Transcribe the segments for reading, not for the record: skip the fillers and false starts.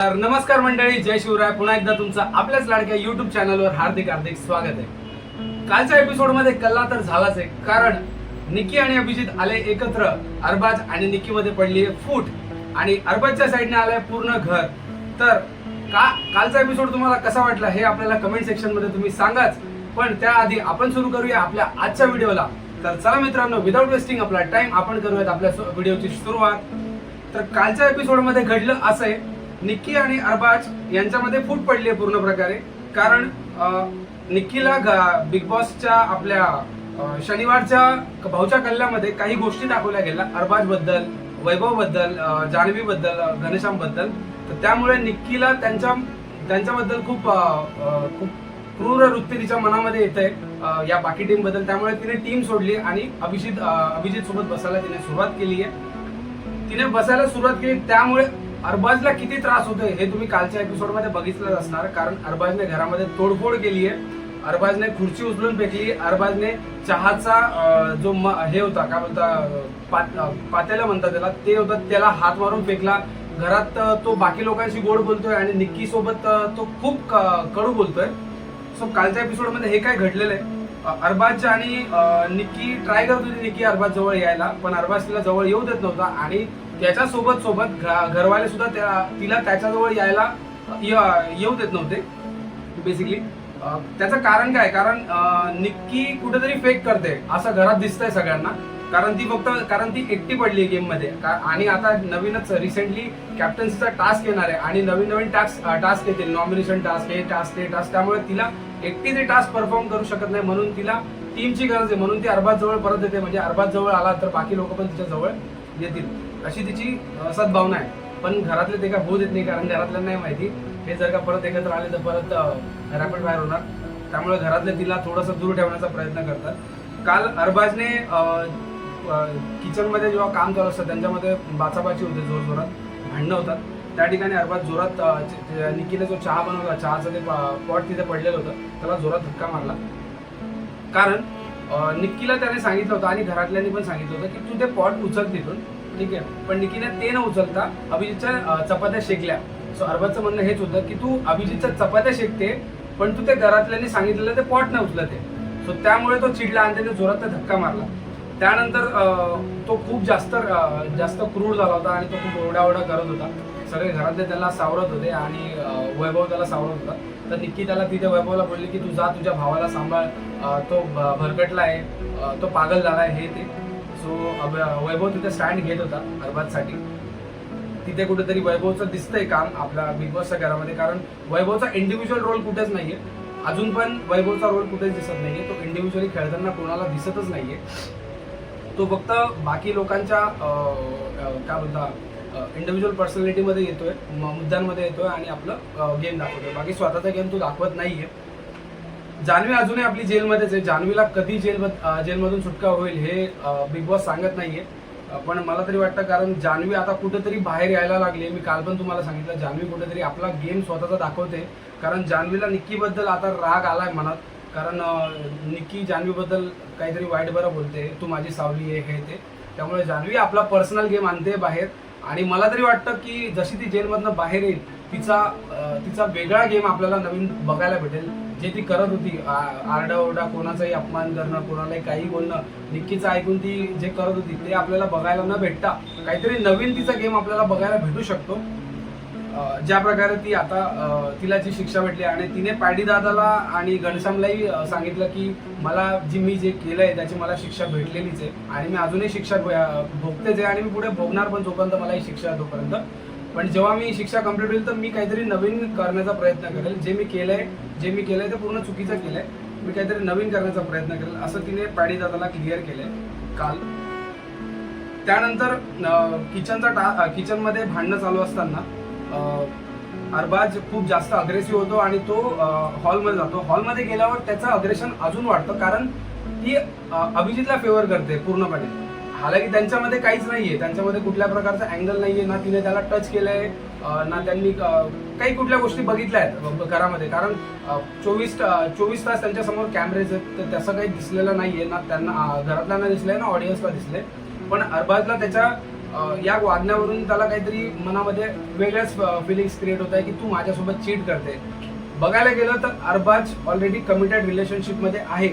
तर नमस्कार मंडळी, जय शिवराय. पुन्हा एकदा तुमचं आपल्याच लाडक्या युट्यूब चॅनलवर हार्दिक हार्दिक स्वागत आहे. कालच्या एपिसोड मध्ये कल्ला तर झालाच आहे, कारण निकी आणि अभिजित आले एकत्र. अरबाज आणि निकी मध्ये पडली फूट आणि अरबाजच्या साईडने आलाय पूर्ण घर. तर कालचा एपिसोड तुम्हाला कसा वाटला हे आपल्याला कमेंट सेक्शन मध्ये तुम्ही सांगाच. पण त्याआधी आपण सुरू करूया आपल्या आजच्या व्हिडिओला. तर चला मित्रांनो, विदाउट वेस्टिंग आपला टाइम आपण करूयात आपल्या व्हिडिओची सुरुवात. तर कालच्या एपिसोड मध्ये घडलं असं आहे, निक्की आणि अरबाज यांच्यामध्ये फूट पडली आहे पूर्ण प्रकारे. कारण निक्कीला बिग बॉसच्या आपल्या शनिवारच्या भाऊच्या कल्ल्यामध्ये काही गोष्टी दाखवल्या गेल्या अरबाज बद्दल, वैभव बद्दल, जान्हवी बद्दल, घनश्याम बद्दल. तर त्यामुळे निक्कीला त्यांच्याबद्दल खूप क्रूर वृत्ती तिच्या मनामध्ये येते या बाकी टीम बद्दल. त्यामुळे तिने टीम सोडली आणि अभिजित सोबत बसायला तिने सुरुवात केली आहे. तिने बसायला सुरुवात केली, त्यामुळे अरबाजला किती त्रास होतोय हे तुम्ही कालच्या एपिसोड मध्ये बघितलंच असणार. कारण अरबाजने घरामध्ये तोडफोड केली आहे. अरबाजने खुर्ची उचलून फेकली. अरबाजने चहाचा जो हे होता, काय बोलता, पातेला म्हणतात त्याला, ते होतं, त्याला हात मारून फेकला. घरात तो बाकी लोकांशी गोड बोलतोय आणि निक्की सोबत तो खूप कडू बोलतोय. सो कालच्या एपिसोड मध्ये हे काय घडलेलं आहे, अरबाज आणि निक्की ट्राय करत होती निक्की अरबाज जवळ यायला, पण अरबाज तिला जवळ येऊ देत नव्हता. आणि त्याच्या सोबत घरवाले सुद्धा तिला त्याच्याजवळ यायला येऊ देत नव्हते. बेसिकली त्याचं कारण काय, कारण निक्की कुठेतरी फेक करते असं घरात दिसतंय सगळ्यांना. कारण ती एकटी पडली गेम मध्ये. आणि आता नवीनच रिसेंटली कॅप्टन्सीचा टास्क येणार आहे आणि नवीन टास्क येतील, नॉमिनेशन टास्क, हे टास्क, ते टास्क. त्यामुळे तिला एकटी ते टास्क परफॉर्म करू शकत नाही, म्हणून तिला टीमची गरज आहे. म्हणून ती अरबाज जवळ परत येते. म्हणजे अरबाज जवळ आला तर बाकी लोक पण तिच्या जवळ येतील, अशी तिची सद्भावना आहे. पण घरातले ते काय होऊ देत नाही, कारण घरातल्या नाही माहिती हे जर का परत एकत्र आले तर परत रॅपिड फायर होणार. त्यामुळे घरातले तिला थोडंसं दूर ठेवण्याचा प्रयत्न करतात. काल अरबाजने किचन मध्ये जेव्हा काम चालू असतं त्यांच्यामध्ये बाचाबाची होते, जोरजोरात भांडणं होतात. त्या ठिकाणी अरबाज जोरात निक्कीने जो चहा बनवला, चहाचं ते पॉट तिथे पडलेलं होतं, त्याला जोरात धक्का मारला. कारण निक्कीला त्याने सांगितलं होतं आणि घरातल्यांनी पण सांगितलं होतं की तू ते पॉट उचल तिथून, ठीक आहे. पण निक्कीने ते न उचलता अभिजितच्या चपात्या शेकल्या. सो अरबाजचं म्हणणं हेच होतं की तू अभिजितच्या चपात्या शेकते, पण तू ते घरातल्यांनी सांगितलेलं ते पॉट न उचलते. सो त्यामुळे तो चिडला आणि त्याने जोरात धक्का मारला. त्यानंतर तो खूप जास्त क्रूर झाला होता आणि तो खूप ओरडाओरडा करत होता. सगळे घरातले त्याला सावरत होते आणि वैभव त्याला सावरत होता. तर निक्की त्याला तिथे वैभवला बोलली की तू जा, तुझ्या भावाला सांभाळ, तो भरकटला आहे, तो पागल झाला आहे, हे ते. सो वैभव तिथे स्टँड घेत होता अरबाजसाठी. तिथे कुठेतरी वैभवचं दिसतंय काम आपल्या बिग बॉसच्या घरामध्ये. कारण वैभवचा इंडिव्हिज्युअल रोल कुठेच नाहीये, अजून पण वैभवचा रोल कुठेच दिसत नाहीये. तो इंडिव्हिज्युअली खेळताना कोणाला दिसतच नाहीये. तो फक्त बाकी लोकांच्या काय बोलता इंडिव्हिज्युअल पर्सनॅलिटीमध्ये येतोय, मुद्द्यांमध्ये येतोय आणि आपलं गेम दाखवतोय. बाकी स्वतःचा गेम तो दाखवत नाहीये. जान्हवी अजूनही आपली जेलमध्येच आहे. जान्हवीला कधी जेलमधून सुटका होईल हे बिग बॉस सांगत नाहीये. पण मला तरी वाटतं, कारण जान्हवी आता कुठेतरी बाहेर यायला लागली. मी काल पण तुम्हाला सांगितलं, जान्हवी कुठेतरी आपला गेम स्वतःचा दाखवते. कारण जान्हवीला निक्कीबद्दल आता राग आलाय मनात. कारण निक्की जान्हवीबद्दल काहीतरी वाईट बरं बोलते, तू माझी सावली आहे, हे ते. त्यामुळे जान्हवी आपला पर्सनल गेम आणते बाहेर. आणि मला तरी वाटतं की जशी ती जेलमधनं बाहेर येईल, तिचा वेगळा गेम आपल्याला नवीन बघायला भेटेल. जे ती करत होती, आरडाओरडा, कोणाचाही अपमान करणं, कोणालाही काही बोलणं, निक्कीचं ऐकून ती जे करत होती ते आपल्याला बघायला न भेटता काहीतरी नवीन तिचा गेम आपल्याला बघायला भेटू शकतो. ज्या प्रकारे ती आता तिला जी शिक्षा भेटली आणि तिने पॅडी दादाला आणि घनश्यामलाही सांगितलं की मी जे केलंय त्याची मला शिक्षा भेटलेलीच आहे आणि मी अजूनही शिक्षा भोगतेच आहे आणि मी पुढे भोगणार पण, जोपर्यंत मला ही शिक्षा तोपर्यंत. पण जेव्हा मी शिक्षा कंप्लीट होईल तर मी काहीतरी नवीन करण्याचा प्रयत्न करेल. जे मी केलंय ते पूर्ण चुकीचं केलंय, मी काहीतरी नवीन करण्याचा प्रयत्न करेल, असं तिने पॅडी दादाला क्लिअर केलंय काल. त्यानंतर किचनमध्ये भांडणं चालू असताना अरबाज खूप जास्त अग्रेसिव्ह होतो आणि तो हॉलमध्ये जातो. हॉलमध्ये गेल्यावर त्याचं अग्रेशन अजून वाढतं, कारण ती अभिजितला फेवर करते पूर्णपणे. हालाकी त्यांच्यामध्ये काहीच नाहीये, त्यांच्यामध्ये कुठल्या प्रकारचा अँगल नाहीये, ना तिने त्याला टच केलंय, ना त्यांनी काही कुठल्या गोष्टी बघितल्या आहेत घरामध्ये. कारण 24 तास त्यांच्या समोर कॅमेरेज आहेत, तर तसं काही दिसलेलं नाहीये, ना त्यांना घरातल्यांना दिसलंय ना ऑडियन्सला दिसलंय. पण अरबाजला त्याच्या या वागण्यावरून त्याला काहीतरी मनामध्ये वेगळ्याच फिलिंग्स क्रिएट होत आहे की तू माझ्यासोबत चीट करते. बघायला गेलं तर अरबाज ऑलरेडी कमिटेड रिलेशनशिपमध्ये आहे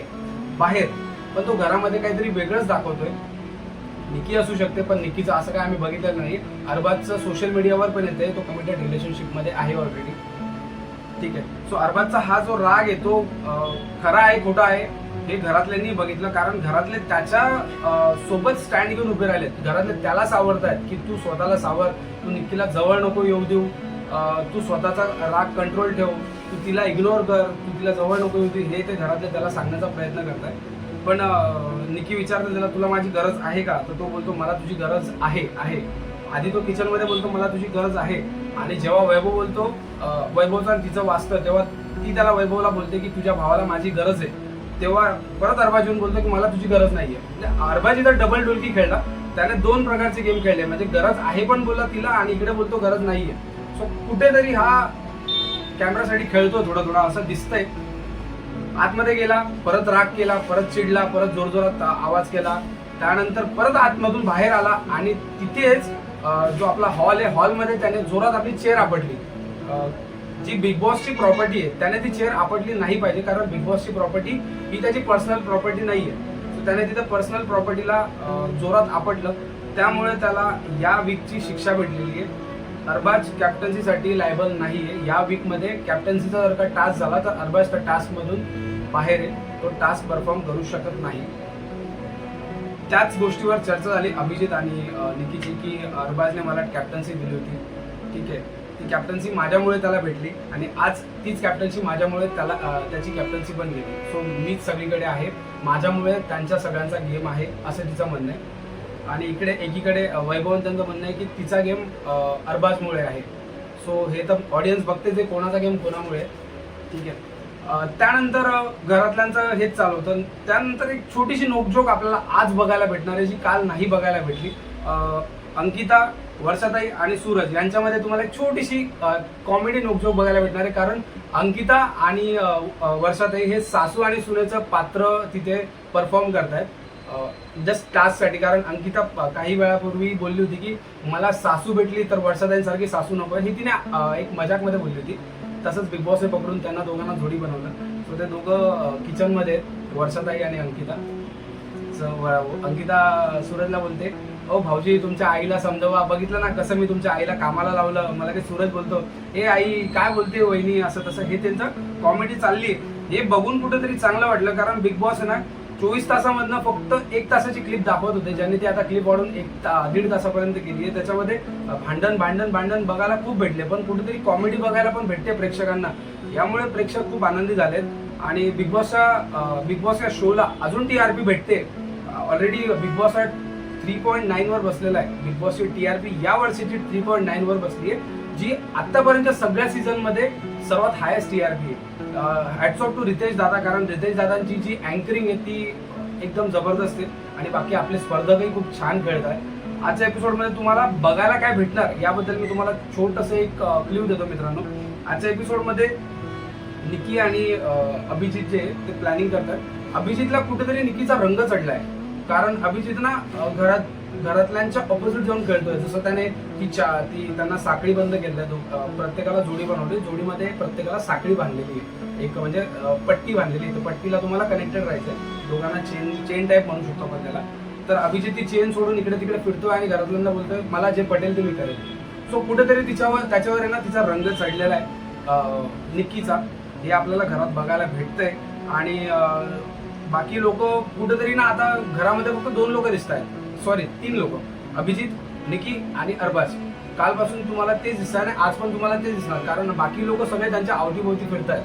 बाहेर, पण तो घरामध्ये काहीतरी वेगळंच दाखवतोय. निकी असू शकते, पण निकीचं असं काय आम्ही बघितलं नाही. अरबाजचं सोशल मीडियावर पण येते तो कमिटेड रिलेशनशिपमध्ये आहे ऑलरेडी. ठीक आहे. सो अरबाजचा हा जो राग आहे तो खरा आहे खोटा आहे हे घरातल्यांनी बघितलं, कारण घरातले त्याच्या सोबत स्टँड घेऊन उभे राहिलेत. घरातले त्याला सावरतायत की तू स्वतःला सावर, तू निकीला जवळ नको येऊ देऊ, तू स्वतःचा राग कंट्रोल ठेव, तू तिला इग्नोर कर, तू तिला जवळ नको येऊ दे, हे ते घरातले त्याला सांगण्याचा प्रयत्न करताय. पण निकी विचारते त्याला तुला माझी गरज आहे का, तर तो बोलतो मला तुझी गरज आहे. आधी तो किचनमध्ये बोलतो मला तुझी गरज आहे, आणि जेव्हा वैभव बोलतो वैभवचा तिचं वाचतं तेव्हा ती त्याला वैभवला बोलते की तुझ्या भावाला माझी गरज आहे. तेव्हा परत अरबाज येऊन बोलतो की मला तुझी गरज नाहीये. म्हणजे अरबाज इथं डबल डोलकी खेळला. त्याने दोन प्रकारचे गेम खेळले, म्हणजे गरज आहे पण बोलला तिला आणि इकडे बोलतो गरज नाहीये. सो कुठेतरी हा कॅमेरासाठी खेळतो थोडं थोडं असं दिसतंय. आतमध्ये गेला, परत राग केला, परत चिडला, परत जोरजोरात आवाज केला, त्यानंतर परत आतमधून बाहेर आला आणि तिथेच जो आपला हॉल आहे हॉलमध्ये त्याने जोरात आपली चेअर आपटली. जी बिग बॉसची प्रॉपर्टी आहे त्याने ती चेअर आपटली नाही पाहिजे, कारण बिग बॉसची प्रॉपर्टी ही त्याची पर्सनल प्रॉपर्टी नाहीये. सो त्याने तिथं पर्सनल प्रॉपर्टीला जोरात आपटलं, त्यामुळे त्याला या वीकची शिक्षा भेटलेली आहे. अरबाज कॅप्टन्सीसाठी लायबल नाहीये. या वीकमध्ये कॅप्टन्सीचा जर का टास्क झाला तर अरबाज त्या टास्कमधून बाहेर आहे, तो टास्क परफॉर्म करू शकत नाही. त्याच गोष्टीवर चर्चा झाली अभिजित आणि निकीची की अरबाजने मला कॅप्टन्सी दिली होती. ठीक आहे, ती कॅप्टन्सी माझ्यामुळे त्याला भेटली आणि आज तीच कॅप्टन्सी माझ्यामुळे त्याला त्याची कॅप्टन्सी पण गेली. सो मीच सगळीकडे आहे, माझ्यामुळे त्यांच्या सगळ्यांचा गेम आहे असं तिचं म्हणणं आहे. आणि इकडे एकीकडे वैभवंतांचं म्हणणं आहे की तिचा गेम अरबाजमुळे आहे. सो हे तर ऑडियन्स बघते जे कोणाचा गेम कोणामुळे. ठीक आहे. त्यानंतर घरातल्यांचं हेच चालू होतं. त्यानंतर एक छोटीशी नोकझोक आपल्याला आज बघायला भेटणार आहे जी काल नाही बघायला भेटली. अंकिता, वर्षाताई आणि सूरज यांच्यामध्ये तुम्हाला एक छोटीशी कॉमेडी नोकझोक बघायला भेटणार आहे, कारण अंकिता आणि वर्षाताई हे सासू आणि सुनेचं पात्र तिथे परफॉर्म करतायत जस्ट टास्कसाठी. कारण अंकिता काही वेळापूर्वी बोलली होती की मला सासू भेटली तर वर्षाताईंसारखी सासू नको, ही तिने एक मजाकमध्ये बोलली होती. तसंच बिग बॉसने पकडून त्यांना दोघांना जोडी बनवलं. सो ते दोघं किचनमध्ये वर्षाताई आणि अंकिता. अंकिता सूरजला बोलते ओ भाऊजी तुमच्या आईला समजवा, बघितलं ना कसं मी तुमच्या आईला कामाला लावलं. मला काही सूरज बोलतो हे आई काय बोलते वहिनी असं तसं, हे त्यांचं कॉमेडी चालली. हे बघून कुठेतरी चांगलं वाटलं, कारण बिग बॉस आहे ना 24 तासामधनं फक्त 1 तासाची क्लिप दाखवत होते, ज्यांनी ती आता क्लिप वाढून 1-1.5 तासापर्यंत केली आहे. त्याच्यामध्ये भांडण बघायला खूप भेटले, पण कुठेतरी कॉमेडी बघायला पण भेटते प्रेक्षकांना. यामुळे प्रेक्षक खूप आनंदी झालेत आणि बिग बॉस या शोला अजून TRP भेटते. ऑलरेडी बिग बॉस 3.9 वर बसलेला आहे. बिग बॉसची TRP या वर्षीची 3.9 वर बसली आहे, जी आतापर्यंत सगळ्या सीझन मध्ये सर्वात हायेस्ट TRP आहे. हॅट्स ऑफ टू रितेश दादा, कारण रितेश दादांची जी अँकरिंग आहे ती एकदम जबरदस्त आहे आणि बाकी आपले स्पर्धकही खूप छान खेळत आहे. आजच्या एपिसोडमध्ये तुम्हाला बघायला काय भेटणार याबद्दल मी तुम्हाला छोटंसं एक क्ल्यू देतो मित्रांनो. आजच्या एपिसोडमध्ये निकी आणि अभिजित जे ते प्लॅनिंग करतात. अभिजितला कुठेतरी निकीचा रंग चढलाय, कारण अभिजित ना घरातल्यांच्या ऑपोजिट जाऊन खेळतोय. जसं त्याने त्यांना साखळी बंद केलं, प्रत्येकाला जोडी बनवली, जोडीमध्ये प्रत्येकाला साखळी बांधलेली आहे, एक म्हणजे पट्टी बांधलेली. तर पट्टीला तुम्हाला कनेक्टेड राहायचंय, दोघांना चेन टाईप म्हणू शकतो आपण त्याला. तर अभिजित ती चेन सोडून इकडे तिकडे फिरतोय आणि घरातल्यांना बोलतोय मला जे पटेल ते मी करेल. सो कुठेतरी त्याच्यावर आहे ना तिचा रंग चढलेला आहे निकीचा, हे आपल्याला घरात बघायला भेटतंय. आणि बाकी लोक कुठेतरी ना आता घरामध्ये फक्त 2 लोक दिसत आहेत, सॉरी 3 लोक, अभिजित, निकी आणि अरबाज. कालपासून तुम्हाला तेच दिसणार आणि आज पण तुम्हाला तेच दिसणार, कारण बाकी लोक सगळे त्यांच्या अवतीभोवती फिरतायत.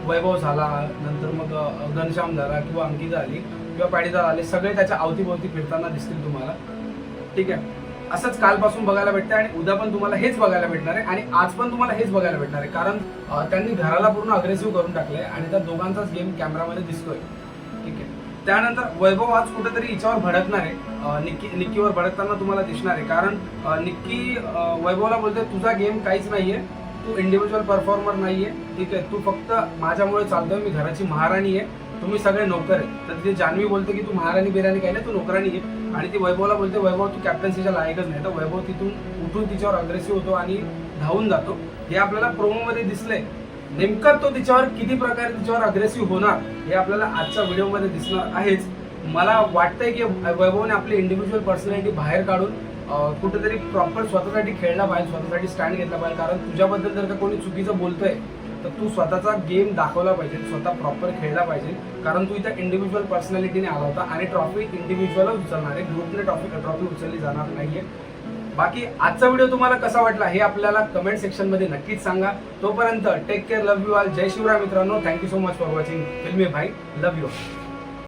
वैभव झाला, नंतर मग घनश्याम झाला किंवा अंकिता आली किंवा पाडीदार आले, सगळे त्याच्या अवतीभोवती फिरताना दिसतील तुम्हाला. ठीक आहे, असंच कालपासून बघायला भेटतंय आणि उद्या पण तुम्हाला हेच बघायला भेटणार आहे आणि आज पण तुम्हाला हेच बघायला भेटणार आहे, कारण त्यांनी घराला पूर्ण अग्रेसिव्ह करून टाकलंय आणि त्या दोघांचाच गेम कॅमेरामध्ये दिसतोय. ठीक आहे, त्यानंतर वैभव आज कुठेतरी हिच्यावर भडकणार आहे, निक्कीवर भडकताना तुम्हाला दिसणार आहे, कारण निक्की वैभवला बोलते तुझा गेम काहीच नाहीये, तू इंडिव्हिज्युअल परफॉर्मर नाहीये. ठीक आहे, तू फक्त माझ्यामुळे चालतोय, मी घराची महाराणी आहे, तुम्ही सगळे नोकर आहे. तर तिथे जान्हवी बोलते की तू महाराणी बिराणी काही नाही, तू नोकराणी आहे. आणि ती वैभवला बोलते वैभव तू कॅप्टन्सीच्या लायकच नाही. तर वैभव तिथून उठून तिच्यावर अग्रेसिव्ह होतो आणि धावून जातो. हे आपल्याला प्रोमोमध्ये दिसलंय. नेमका तो तिच्यावर किती प्रकारे तिच्यावर अग्रेसिव्ह होणार हे आपल्याला आजच्या व्हिडिओमध्ये दिसणार आहेच. मला वाटतंय की वैभवने आपली इंडिव्हिज्युअल पर्सनॅलिटी बाहेर काढून कुठेतरी प्रॉपर स्वतःसाठी खेळला पाहिजे, स्वतःसाठी स्टँड घेतला पाहिजे. कारण तुझ्याबद्दल जर का कोणी चुकीचं बोलतोय तर तू स्वतःचा गेम दाखवला पाहिजे, स्वतः प्रॉपर खेळला पाहिजे. कारण तू इथं इंडिव्हिज्युअल पर्सनॅलिटीने आला होता आणि ट्रॉफी इंडिव्हिज्युअलच उचलणार आहे, ग्रुपने ट्रॉफी उचलली जाणार नाहीये. बाकी आजचा व्हिडिओ तुम्हाला कसा वाटला हे आपल्याला कमेंट सेक्शन मध्ये नक्कीच सांगा. तोपर्यंत take care, love you all, जय शिवराय मित्रांनो. Thank you so much for watching फिल्मी भाई, लव्ह यू ऑल.